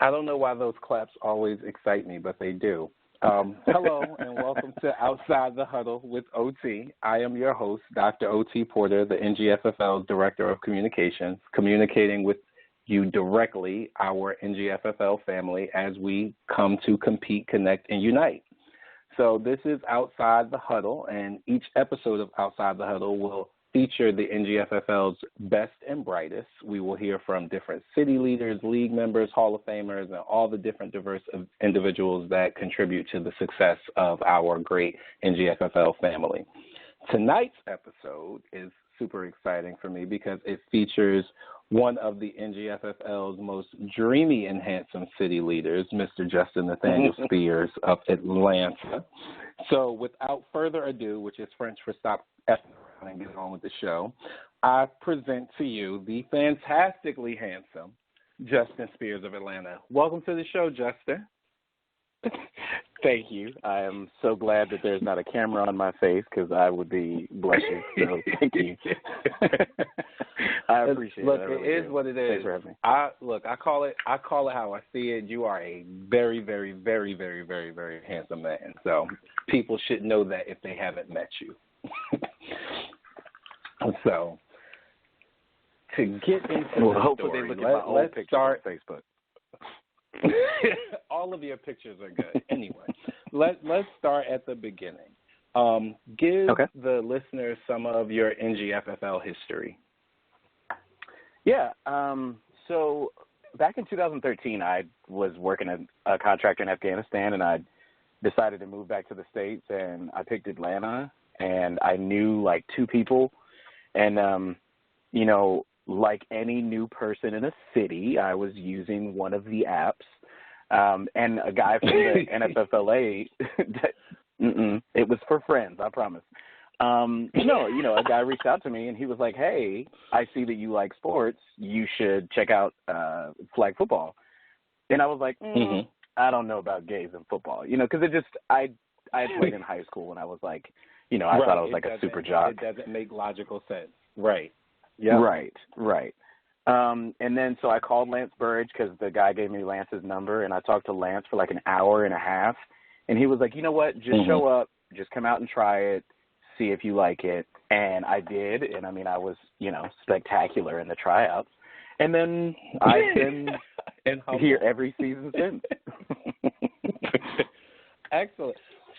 I don't know why those claps always excite me, but they do. Hello and welcome to Outside the Huddle with OT. I am your host, Dr. O.T. Porter, the NGFFL Director of Communications, communicating with you directly, our NGFFL family, as we come to compete, connect, and unite. So this is Outside the Huddle, and each episode of Outside the Huddle will feature the NGFFL's best and brightest. We will hear from different city leaders, league members, Hall of Famers, and all the different diverse individuals that contribute to the success of our great NGFFL family. Tonight's episode is super exciting for me because it features one of the NGFFL's most dreamy and handsome city leaders, Mr. Justin Nathaniel Spears of Atlanta. So without further ado, which is French for stop effing around and get on with the show, I present to you the fantastically handsome Justin Spears of Atlanta. Welcome to the show, Justin. Thank you. I am so glad that there's not a camera on my face because I would be blushing. So thank you. I appreciate it. Look, it is what it is. Thanks for having me. I call it how I see it. You are a very, very, very, very, very, very handsome man. So people should know that if they haven't met you. So to get into the hopefully story, they look at my old picture on Facebook. All of your pictures are good. Anyway, let's start at the beginning. Give the listeners some of your NGFFL history. Yeah. So back in 2013, I was working as a contractor in Afghanistan, and I decided to move back to the States, and I picked Atlanta, and I knew like two people, and like any new person in a city, I was using one of the apps, and a guy from the NFFLA, it was for friends, I promise. A guy reached out to me, and he was like, hey, I see that you like sports. You should check out flag football. And I was like, I don't know about gays in football, because I had played in high school, and I was like, I thought I was like a super jock. It doesn't make logical sense. Right. Yeah. Right. And then so I called Lance Burridge because the guy gave me Lance's number, and I talked to Lance for like an hour and a half. And he was like, you know what, just show up, just come out and try it, see if you like it. And I did, and I mean, I was, spectacular in the tryouts. And then I've been here every season since. Excellent.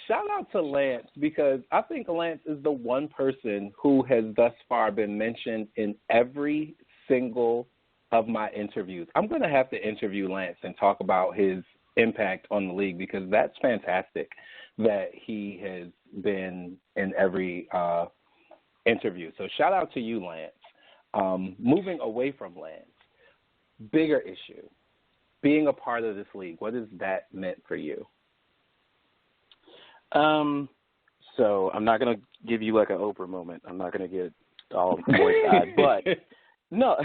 Shout out to Lance, because I think Lance is the one person who has thus far been mentioned in every single of my interviews. I'm going to have to interview Lance and talk about his impact on the league, because that's fantastic that he has been in every interview. So shout out to you, Lance. Moving away from Lance, bigger issue, being a part of this league, what has that meant for you? So I'm not going to give you like an Oprah moment. I'm not going to get all moist-eyed, but no,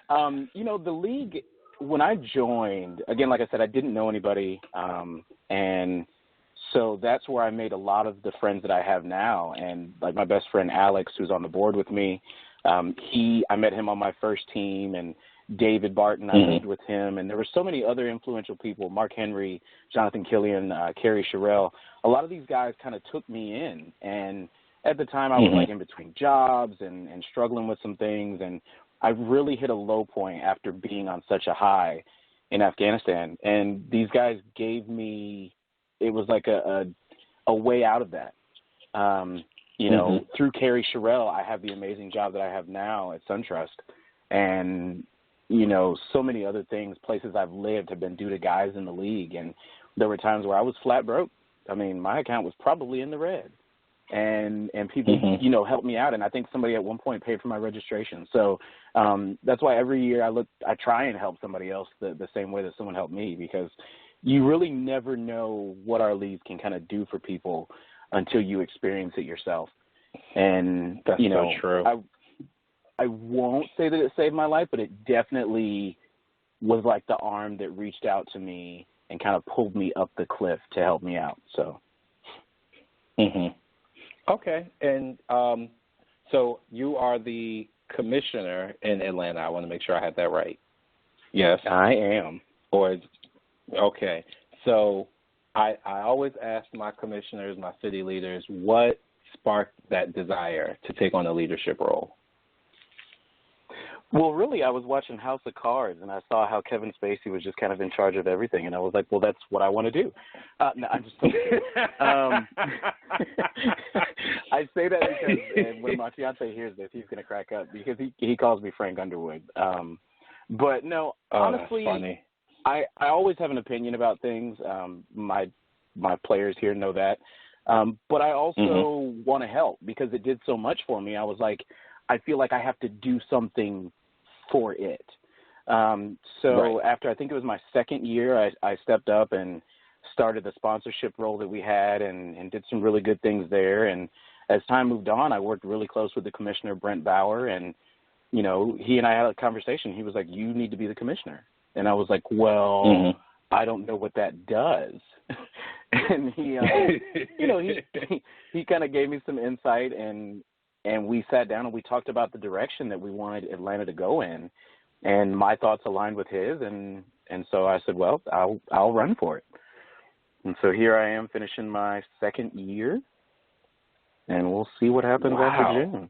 the league, when I joined, again, like I said, I didn't know anybody. And so that's where I made a lot of the friends that I have now. And like my best friend, Alex, who's on the board with me, I met him on my first team, and David Barton, I played with him, and there were so many other influential people, Mark Henry, Jonathan Killian, Kerry Sherrill. A lot of these guys kind of took me in, and at the time I was like in between jobs and struggling with some things, and I really hit a low point after being on such a high in Afghanistan, and these guys gave me, it was like a way out of that. Through Kerry Sherrill, I have the amazing job that I have now at SunTrust, and so many other things, places I've lived have been due to guys in the league. And there were times where I was flat broke. I mean, my account was probably in the red, and people, helped me out. And I think somebody at one point paid for my registration. So that's why every year I try and help somebody else the same way that someone helped me, because you really never know what our leagues can kind of do for people until you experience it yourself. And, that's so true. I won't say that it saved my life, but it definitely was like the arm that reached out to me and kind of pulled me up the cliff to help me out. So. Okay. And so you are the commissioner in Atlanta. I want to make sure I have that right. Yes, I am. Or Okay. So I always ask my commissioners, my city leaders, what sparked that desire to take on a leadership role? Well, really, I was watching House of Cards, and I saw how Kevin Spacey was just kind of in charge of everything, and I was like, well, that's what I want to do. No, I'm just kidding. I say that because and when my fiance hears this, he's going to crack up because he calls me Frank Underwood. But no, honestly, that's funny. I always have an opinion about things. My players here know that. But I also want to help because it did so much for me. I was like, I feel like I have to do something for it. After I think it was my second year, I stepped up and started the sponsorship role that we had and did some really good things there. And as time moved on, I worked really close with the commissioner, Brent Bauer, and, you know, he and I had a conversation. He was like, you need to be the commissioner. And I was like, well, I don't know what that does. And he, you know, he kind of gave me some insight and we sat down and we talked about the direction that we wanted Atlanta to go in, and my thoughts aligned with his, and so I said, well, I'll run for it. And so here I am finishing my second year, and we'll see what happens after June.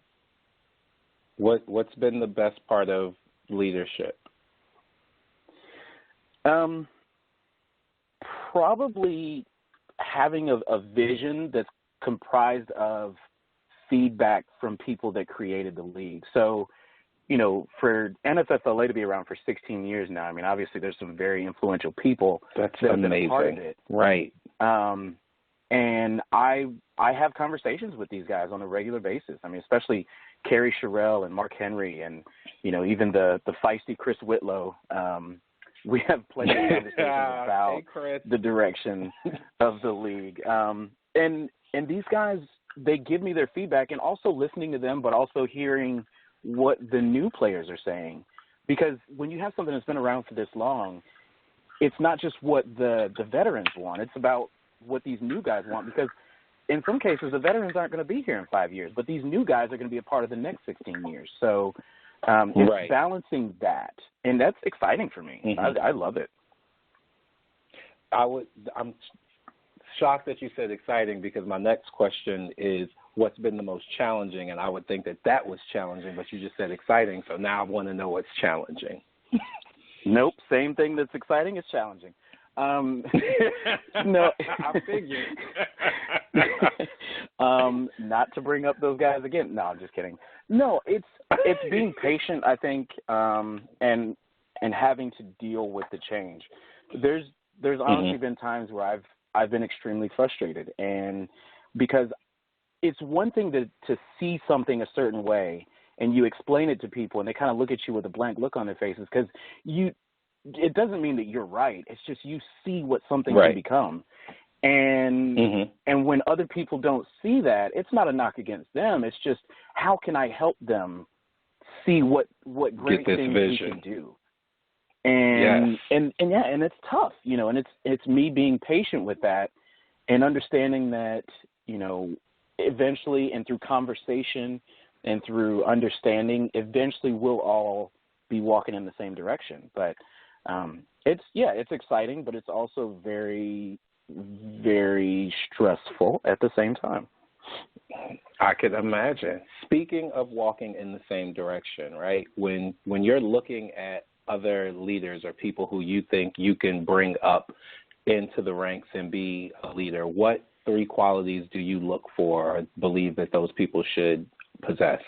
What's been the best part of leadership? Probably having a vision that's comprised of feedback from people that created the league. So, you know, for NFFLA to be around for 16 years now, I mean, obviously there's some very influential people that have been a part of it. Right. And I have conversations with these guys on a regular basis. I mean, especially Kerry Sherrill and Mark Henry and, you know, even the feisty Chris Whitlow. We have plenty of conversations about the direction of the league. And these guys, they give me their feedback, and also listening to them, but also hearing what the new players are saying. Because when you have something that's been around for this long, it's not just what the veterans want. It's about what these new guys want. Because in some cases, the veterans aren't going to be here in 5 years, but these new guys are going to be a part of the next 16 years. So it's balancing that, and that's exciting for me. I love it. I'm shocked that you said exciting because my next question is what's been the most challenging, and I would think that was challenging, but you just said exciting, so now I want to know what's challenging. Nope, same thing that's exciting is challenging. No, I figured. Not to bring up those guys again. No, I'm just kidding. No, it's being patient, I think, and having to deal with the change. There's honestly been times where I've been extremely frustrated, and because it's one thing to see something a certain way and you explain it to people and they kind of look at you with a blank look on their faces because it doesn't mean that you're right. It's just you see what something can become. And and when other people don't see that, it's not a knock against them. It's just how can I help them see what great things we can do. And and it's tough, you know, and it's me being patient with that and understanding that, you know, eventually and through conversation and through understanding, eventually we'll all be walking in the same direction. But it's exciting, but it's also very, very stressful at the same time. I could imagine. Speaking of walking in the same direction, right? When you're looking at other leaders or people who you think you can bring up into the ranks and be a leader, what 3 qualities do you look for or believe that those people should possess?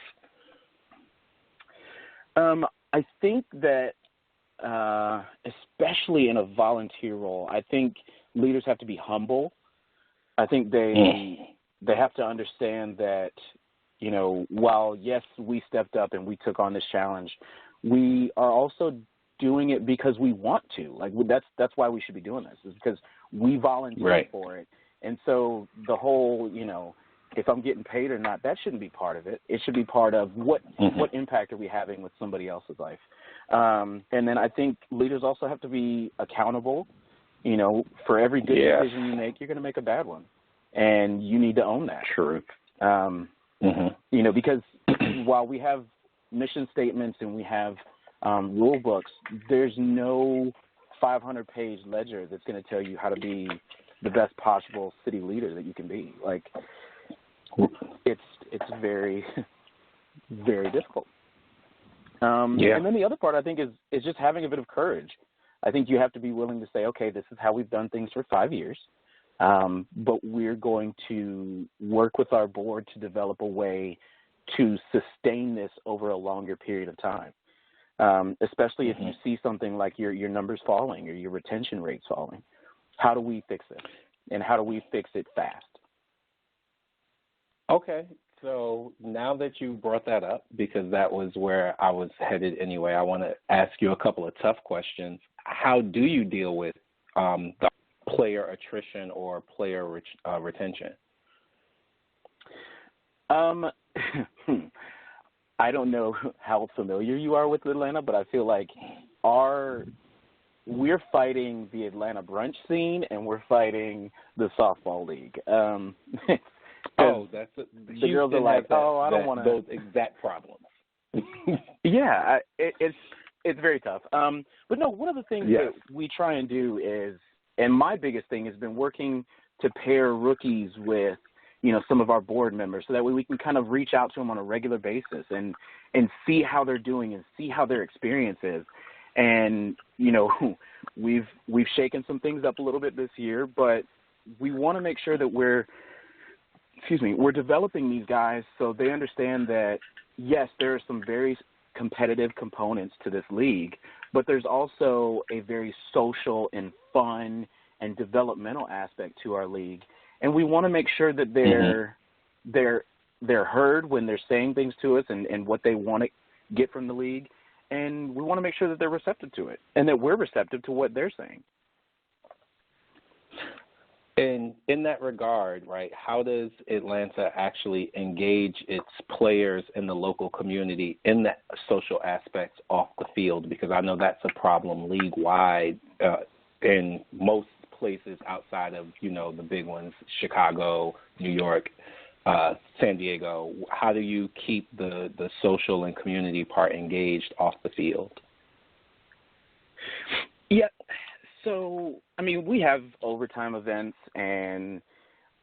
I think that especially in a volunteer role, I think leaders have to be humble. I think they have to understand that, you know, while, yes, we stepped up and we took on this challenge, we are also doing it because we want to. Like, that's why we should be doing this, is because we volunteered for it. And so the whole, you know, if I'm getting paid or not, that shouldn't be part of it. It should be part of what impact are we having with somebody else's life. And then I think leaders also have to be accountable. You know, for every good decision you make, you're going to make a bad one. And you need to own that. Truth. You know, because while we have mission statements and we have rule books, there's no 500-page ledger that's going to tell you how to be the best possible city leader that you can be. Like, it's very, very difficult. And then the other part, I think, is just having a bit of courage. I think you have to be willing to say, okay, this is how we've done things for 5 years, but we're going to work with our board to develop a way to sustain this over a longer period of time, especially if you see something like your numbers falling or your retention rates falling. How do we fix it, and how do we fix it fast? Okay. So now that you brought that up, because that was where I was headed anyway, I want to ask you a couple of tough questions. How do you deal with the player attrition or player retention? I don't know how familiar you are with Atlanta, but I feel like we're fighting the Atlanta brunch scene, and we're fighting the softball league. That's the girls are like, I don't want those exact problems. Yeah, it's very tough. But no, one of the things that we try and do is, and my biggest thing has been working to pair rookies with, some of our board members, so that way we can kind of reach out to them on a regular basis and see how they're doing and see how their experience is. And, we've shaken some things up a little bit this year, but we want to make sure that we're developing these guys so they understand that, yes, there are some very competitive components to this league, but there's also a very social and fun and developmental aspect to our league. And we want to make sure that they're heard when they're saying things to us and what they want to get from the league. And we want to make sure that they're receptive to it and that we're receptive to what they're saying. And in that regard, right, how does Atlanta actually engage its players in the local community in the social aspects off the field? Because I know that's a problem league-wide in most places outside of, the big ones, Chicago, New York, San Diego. How do you keep the social and community part engaged off the field? Yeah. So, we have overtime events, and,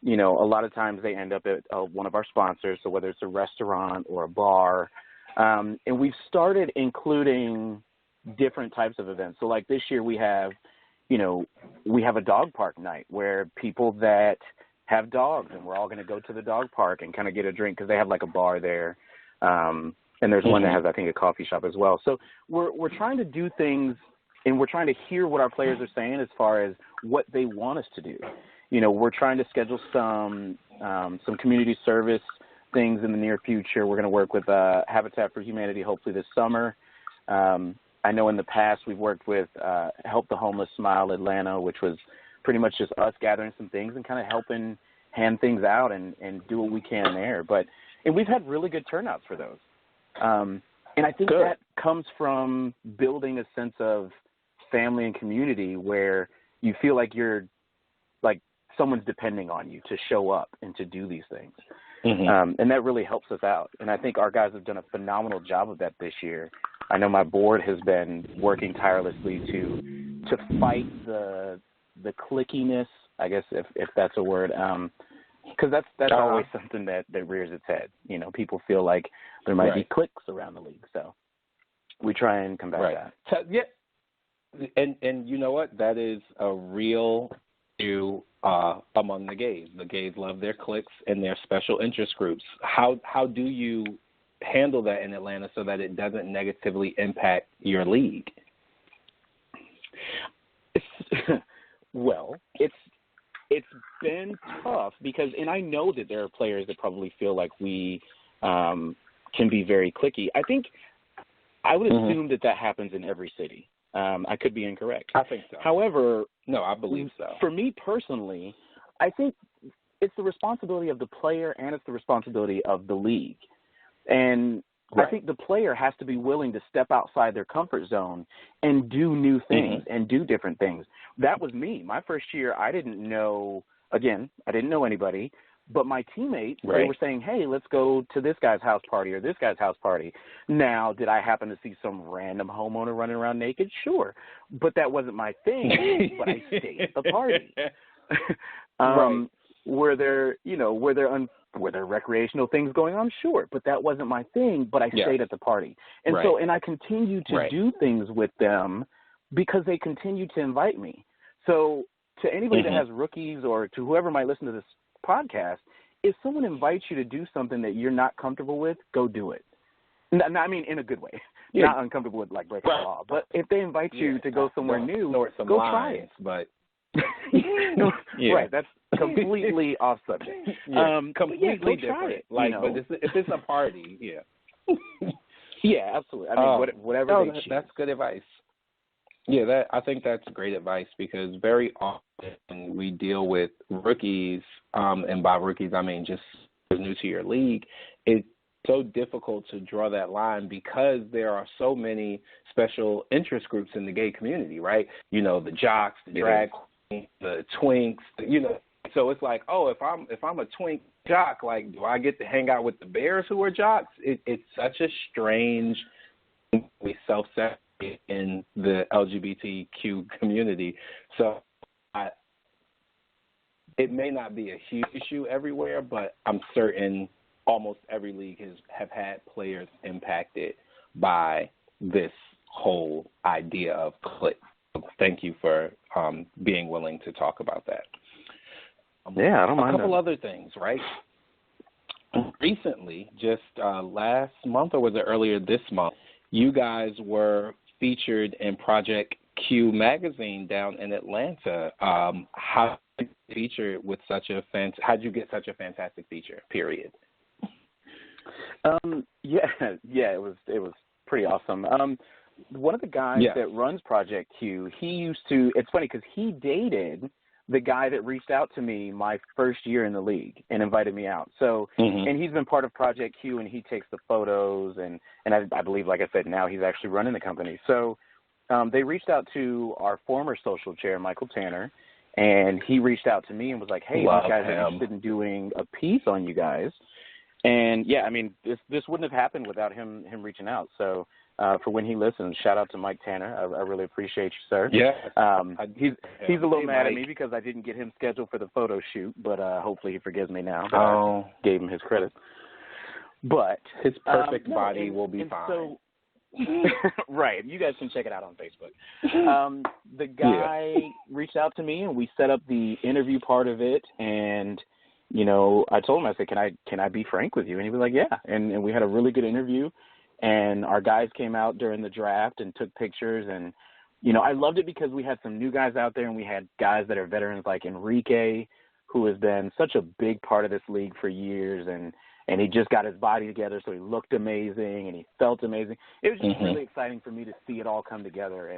a lot of times they end up at one of our sponsors, so whether it's a restaurant or a bar. And we've started including different types of events. So, like this year we have a dog park night where people that have dogs, and we're all going to go to the dog park and kind of get a drink because they have like a bar there. And there's one that has, I think, a coffee shop as well. So we're trying to do things, and we're trying to hear what our players are saying as far as what they want us to do. We're trying to schedule some community service things in the near future. We're going to work with Habitat for Humanity hopefully this summer. I know in the past we've worked with Help the Homeless Smile Atlanta, which was pretty much just us gathering some things and kind of helping hand things out and do what we can there. And we've had really good turnouts for those. And I think that comes from building a sense of family and community where you feel like someone's depending on you to show up and to do these things. And that really helps us out. And I think our guys have done a phenomenal job of that this year. I know my board has been working tirelessly to fight the clickiness, I guess, if that's a word, because that's always something that rears its head. People feel like there might be cliques around the league, so we try and combat that. So, yeah, and you know what? That is a real issue among the gays. The gays love their cliques and their special interest groups. How do you handle that in Atlanta so that it doesn't negatively impact your league? Well, it's been tough because, and I know that there are players that probably feel like we can be very cliquey. I think I would assume that happens in every city. I could be incorrect. I think so. However, no, I believe so. For me personally, I think it's the responsibility of the player and it's the responsibility of the league. And I think the player has to be willing to step outside their comfort zone and do new things and do different things. That was me. My first year, I didn't know anybody, But my teammates, Right. they were saying, hey, let's go to this guy's house party or this guy's house party. Now, did I happen to see some random homeowner running around naked? Sure. But that wasn't my thing, but I stayed at the party. Right. Were there recreational things going on? Sure. But that wasn't my thing, but I stayed at the party. And Right. so, and I continued to do things with them because they continued to invite me. So to anybody that has rookies or to whoever might listen to this podcast, if someone invites you to do something that you're not comfortable with, go do it. I mean, in a good way. Yeah. Not uncomfortable with, like, breaking the law. But if they invite you to go somewhere new, go try it. But right, that's completely off subject. Completely go try different. it. Like, but if it's a party, yeah, absolutely. I mean, whatever they choose. That's good advice. Yeah, I think that's great advice because very often we deal with rookies, and by rookies I mean just new to your league. It's so difficult to draw that line because there are so many special interest groups in the gay community, right? You know, the jocks, the drag queens, the twinks, So it's like, oh, if I'm a twink jock, like, do I get to hang out with the bears who are jocks? It's such a strange, self-centered in the LGBTQ community. So it may not be a huge issue everywhere, but I'm certain almost every league have had players impacted by this whole idea of clique. Thank you for being willing to talk about that. Yeah, I don't mind. A couple other things, right? Recently, just last month, or was it earlier this month, you guys were featured in Project Q magazine down in Atlanta. How did you feature with how'd you get such a fantastic feature? Period. It was pretty awesome. One of the guys that runs Project Q, it's funny because he dated the guy that reached out to me my first year in the league and invited me out. So, and he's been part of Project Q, and he takes the photos, and I believe, like I said, now he's actually running the company. So they reached out to our former social chair, Michael Tanner, and he reached out to me and was like, hey, these guys are interested in doing a piece on you guys. And, yeah, I mean, this wouldn't have happened without him reaching out. So for when he listens, shout out to Mike Tanner. I really appreciate you, sir. Yeah. He's a little mad at me because I didn't get him scheduled for the photo shoot, but hopefully he forgives me now. I gave him his credit. But his perfect body will be fine. So, right. You guys can check it out on Facebook. The guy reached out to me, and we set up the interview part of it, and I told him, I said, can I be frank with you? And he was like, yeah. And we had a really good interview. And our guys came out during the draft and took pictures. And, I loved it because we had some new guys out there, and we had guys that are veterans like Enrique, who has been such a big part of this league for years. And he just got his body together, so he looked amazing and he felt amazing. It was just really exciting for me to see it all come together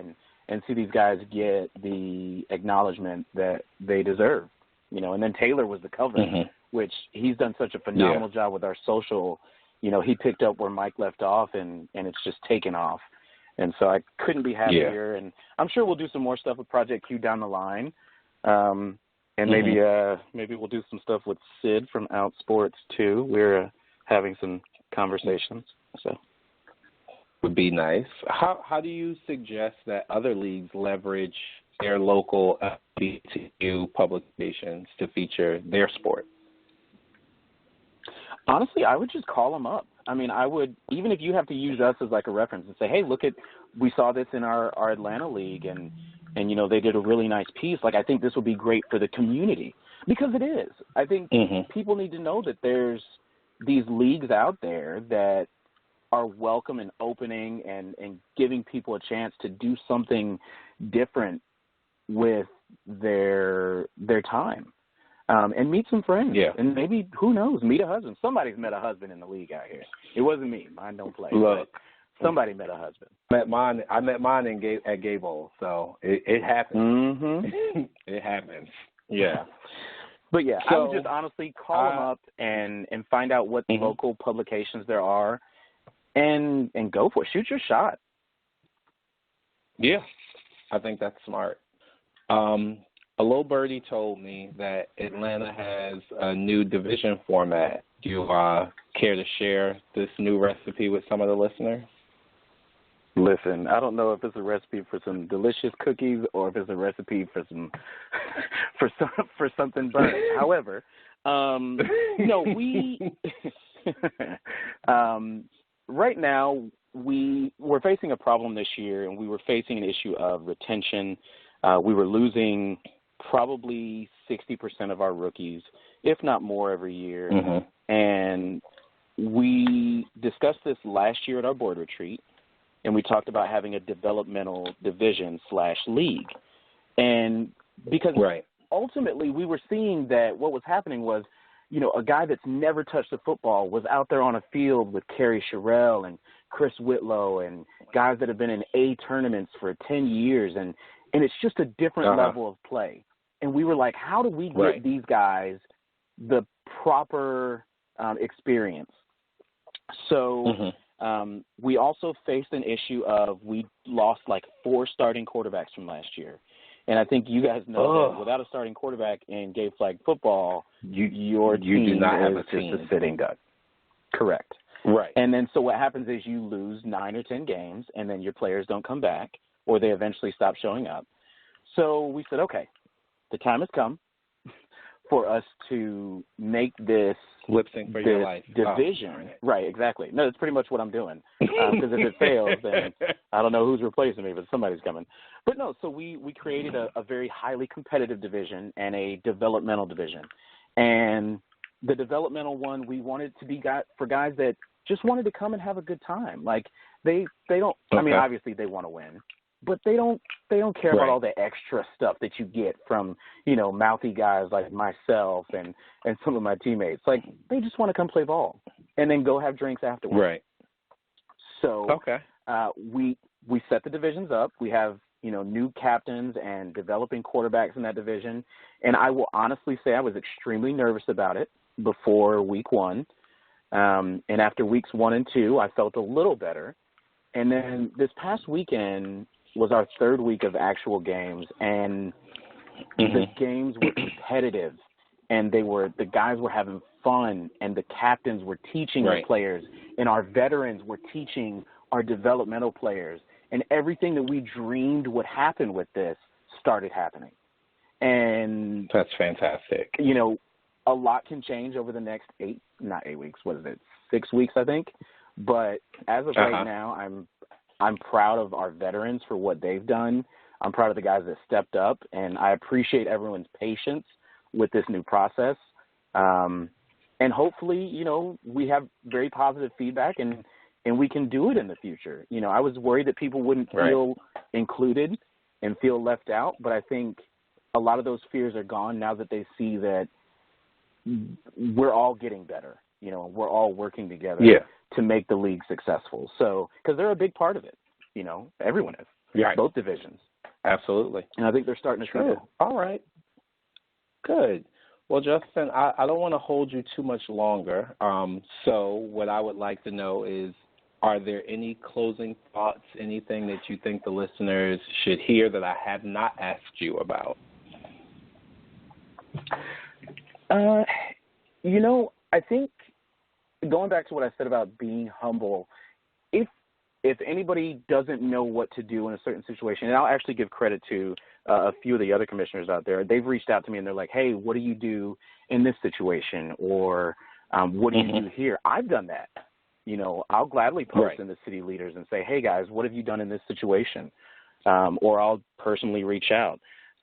and see these guys get the acknowledgement that they deserve. And then Taylor was the cover, which he's done such a phenomenal job with our social. He picked up where Mike left off, and it's just taken off. And so I couldn't be happier. Yeah. And I'm sure we'll do some more stuff with Project Q down the line. And maybe we'll do some stuff with Sid from OutSports too. We're having some conversations. So would be nice. How do you suggest that other leagues leverage their local LGBTQ publications to feature their sport? Honestly, I would just call them up. I mean, I would, even if you have to use us as like a reference and say, hey, we saw this in our Atlanta league, and they did a really nice piece. Like, I think this would be great for the community, because it is. I think people need to know that there's these leagues out there that are welcome and opening and giving people a chance to do something different with their time. And meet some friends. Yeah. And maybe, who knows, meet a husband. Somebody's met a husband in the league out here. It wasn't me. Mine don't play. Look, somebody met a husband. I met mine at Gay Bowl, so it happens. It happens. Yeah. But, yeah, so, I would just honestly call them up and find out what local publications there are and go for it. Shoot your shot. Yeah. I think that's smart. A little birdie told me that Atlanta has a new division format. Do you care to share this new recipe with some of the listeners? Listen, I don't know if it's a recipe for some delicious cookies or if it's a recipe for some for something burnt. However, we right now we're facing a problem this year, and we were facing an issue of retention. We were losing probably 60% of our rookies, if not more, every year. Mm-hmm. And we discussed this last year at our board retreat, and we talked about having a developmental division/league. And because ultimately we were seeing that what was happening was, a guy that's never touched a football was out there on a field with Kerry Sherrill and Chris Whitlow and guys that have been in A tournaments for 10 years. And it's just a different level of play. And we were like, how do we get these guys the proper experience? So we also faced an issue of we lost like 4 starting quarterbacks from last year. And I think you guys know that without a starting quarterback in gay flag football, your team do not have is a team. Just a sitting duck. Correct. Right. And then so what happens is you lose 9 or 10 games, and then your players don't come back, or they eventually stop showing up. So we said, okay, the time has come for us to make this lip sync for your life division. Right, exactly. No, that's pretty much what I'm doing. Because if it fails, then I don't know who's replacing me, but somebody's coming. But no, so we created a very highly competitive division and a developmental division. And the developmental one, we wanted to be for guys that just wanted to come and have a good time. Like they don't. I mean, obviously they want to win, but they don't care about all the extra stuff that you get from, mouthy guys like myself and some of my teammates. Like, they just want to come play ball and then go have drinks afterwards. Right. So we set the divisions up. We have, new captains and developing quarterbacks in that division. And I will honestly say I was extremely nervous about it before week 1. And after weeks 1 and 2, I felt a little better. And then this past weekend was our 3rd week of actual games, and the games were competitive, and the guys were having fun, and the captains were teaching the players, and our veterans were teaching our developmental players, and everything that we dreamed would happen with this started happening. And that's fantastic. A lot can change over the next 6 weeks, I think. But as of right now, I'm proud of our veterans for what they've done. I'm proud of the guys that stepped up, and I appreciate everyone's patience with this new process. And hopefully, we have very positive feedback, and we can do it in the future. I was worried that people wouldn't feel included and feel left out, but I think a lot of those fears are gone now that they see that we're all getting better. We're all working together to make the league successful. So, because they're a big part of it, everyone is, both divisions. Absolutely. And I think they're starting to see it. All right. Good. Well, Justin, I don't want to hold you too much longer. So what I would like to know is, are there any closing thoughts, anything that you think the listeners should hear that I have not asked you about? I think going back to what I said about being humble, if anybody doesn't know what to do in a certain situation, and I'll actually give credit to a few of the other commissioners out there, they've reached out to me and they're like, hey, what do you do in this situation? Or what do you do here? I've done that. I'll gladly post in the city leaders and say, hey, guys, what have you done in this situation? Or I'll personally reach out.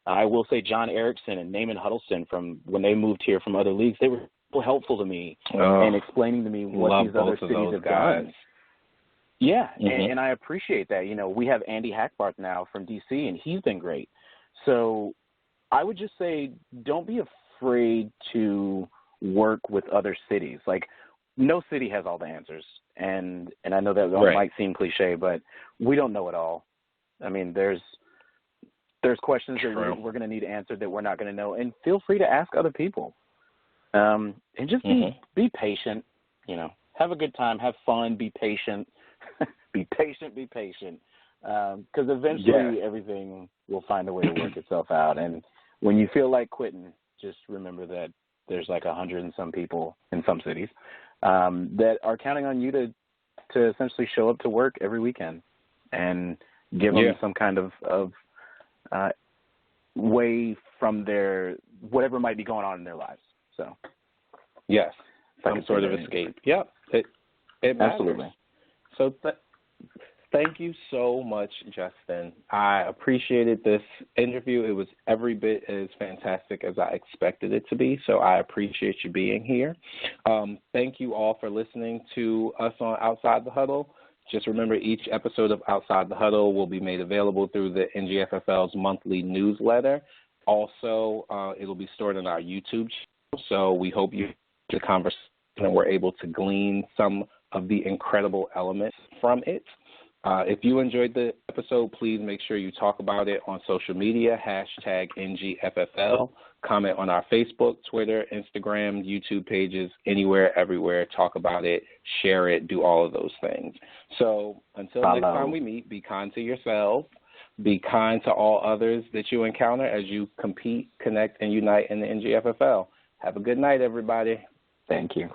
I will say John Erickson and Naaman Huddleston, from when they moved here from other leagues, they were helpful to me and explaining to me what these other cities have done. Yeah, and I appreciate that. We have Andy Hackbarth now from D.C., and he's been great. So I would just say don't be afraid to work with other cities. Like, no city has all the answers, and I know that might seem cliche, but we don't know it all. I mean, there's questions that we're going to need answered that we're not going to know, and feel free to ask other people. And just be patient, have a good time, have fun, be patient, be patient, because eventually everything will find a way to work itself out. And when you feel like quitting, just remember that there's like 100 and some people in some cities that are counting on you to essentially show up to work every weekend and give them some kind of way from their whatever might be going on in their lives. So, yes, some sort of escape. Yep, it matters. Absolutely. So thank you so much, Justin. I appreciated this interview. It was every bit as fantastic as I expected it to be, so I appreciate you being here. Thank you all for listening to us on Outside the Huddle. Just remember, each episode of Outside the Huddle will be made available through the NGFFL's monthly newsletter. Also, it'll be stored on our YouTube channel, so we hope you the conversation and we're able to glean some of the incredible elements from it. If you enjoyed the episode, please make sure you talk about it on social media, #NGFFL. Comment on our Facebook, Twitter, Instagram, YouTube pages, anywhere, everywhere. Talk about it, share it, do all of those things. So until next time we meet, be kind to yourself. Be kind to all others that you encounter as you compete, connect, and unite in the NGFFL. Have a good night, everybody. Thank you.